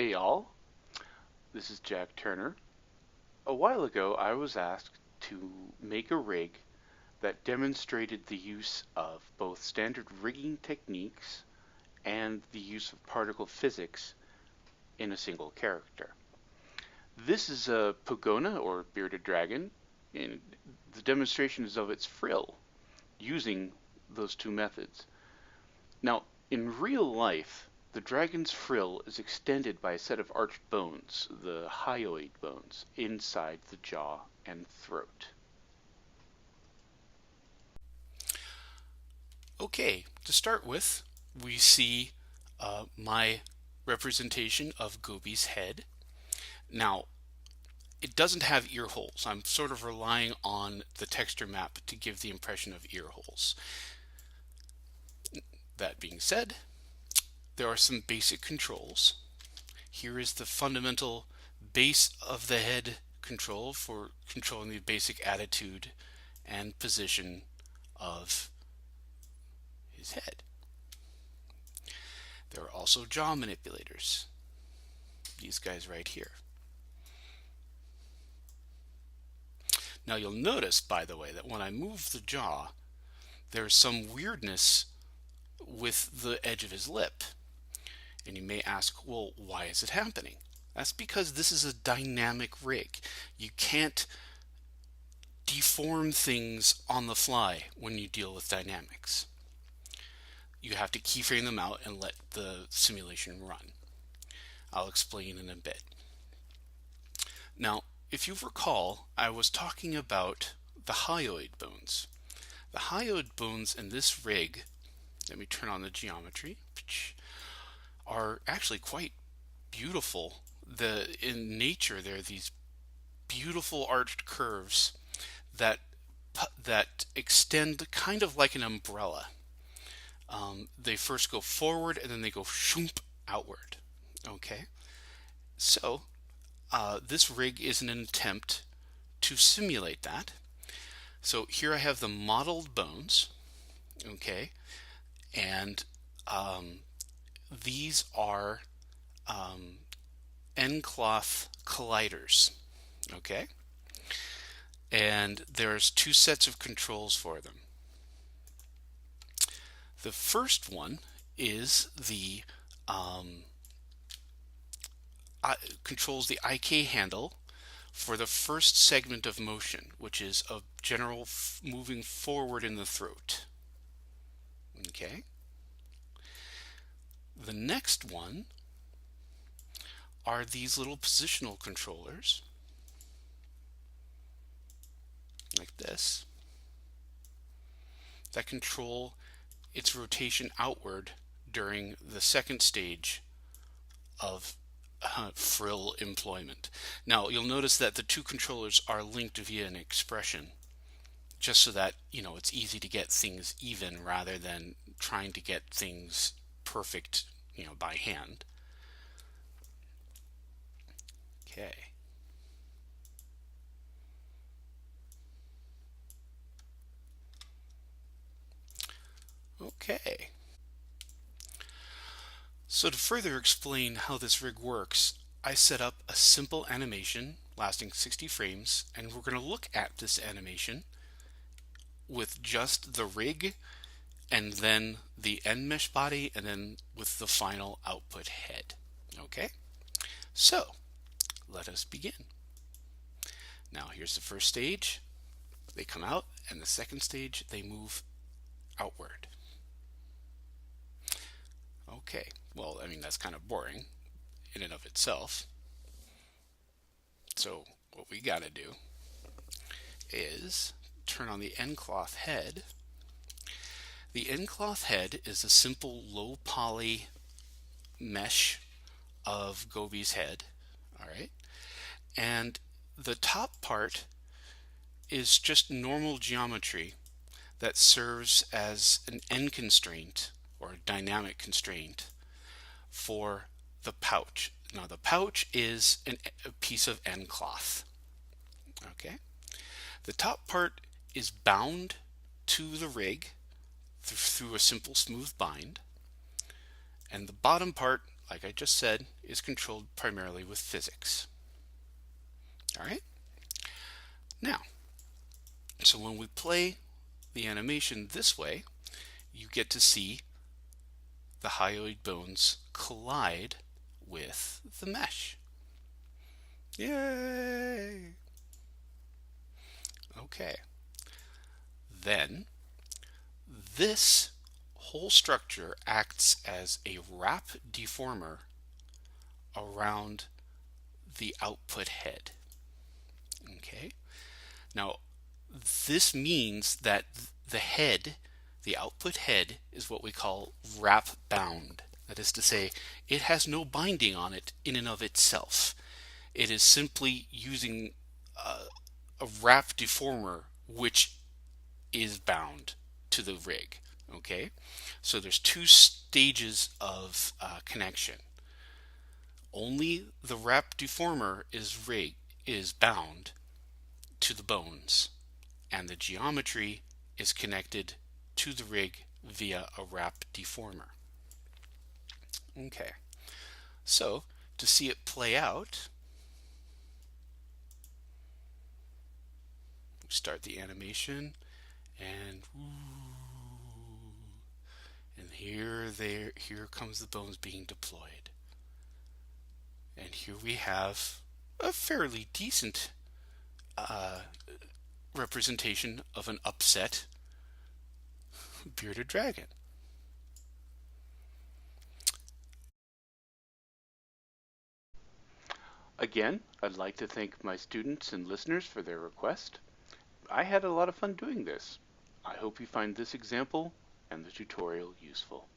Hey y'all, this is Jack Turner. A while ago I was asked to make a rig that demonstrated the use of both standard rigging techniques and the use of particle physics in a single character. This is a Pogona or bearded dragon, and the demonstration is of its frill using those two methods. Now, in real life, the dragon's frill is extended by a set of arched bones, the hyoid bones, inside the jaw and throat. Okay, to start with, we see my representation of Gobi's head. Now, it doesn't have ear holes. I'm sort of relying on the texture map to give the impression of ear holes. That being said, there are some basic controls. Here is the fundamental base of the head control for controlling the basic attitude and position of his head. There are also jaw manipulators. These guys right here. Now you'll notice, by the way, that when I move the jaw, there's some weirdness with the edge of his lip. And you may ask, well, why is it happening? That's because this is a dynamic rig. You can't deform things on the fly when you deal with dynamics. You have to keyframe them out and let the simulation run. I'll explain in a bit. Now, if you recall, I was talking about the hyoid bones. The hyoid bones in this rig, let me turn on the geometry, are actually quite beautiful. In nature, there are these beautiful arched curves that extend kind of like an umbrella. They first go forward and then they go shoomp outward. Okay, so this rig is an attempt to simulate that. So here I have the modeled bones. Okay, and these are end-cloth colliders. Okay, and there's two sets of controls for them. The first one is the controls the IK handle for the first segment of motion, which is a general moving forward in the throat. Okay. The next one are these little positional controllers, like this, that control its rotation outward during the second stage of frill employment. Now you'll notice that the two controllers are linked via an expression, just so that it's easy to get things even rather than trying to get things perfect by hand. Okay. So to further explain how this rig works, I set up a simple animation lasting 60 frames, and we're going to look at this animation with just the rig and then the end mesh body and then with the final output head. Okay, so let us begin. Now here's the first stage. They come out, and the second stage they move outward. Okay, well, I mean, that's kind of boring in and of itself. So what we got to do is turn on the end cloth head. The end cloth head is a simple low poly mesh of Gobi's head. All right, and the top part is just normal geometry that serves as an end constraint or a dynamic constraint for the pouch. Now the pouch is a piece of end cloth. Okay, the top part is bound to the rig through a simple smooth bind, and the bottom part like I just said, is controlled primarily with physics. All right? Now, so when we play the animation this way, you get to see the hyoid bones collide with the mesh. Yay! Okay. Then, this whole structure acts as a wrap deformer around the output head. Okay? Now, this means that the head, the output head, is what we call wrap bound. That is to say, it has no binding on it in and of itself. It is simply using a wrap deformer which is bound to the rig. Okay? So there's two stages of connection. Only the wrap deformer is bound to the bones, and the geometry is connected to the rig via a wrap deformer. Okay, so to see it play out, we start the animation, and here comes the bones being deployed, and here we have a fairly decent representation of an upset bearded dragon. Again, I'd like to thank my students and listeners for their request. I had a lot of fun doing this. I hope you find this example and the tutorial useful.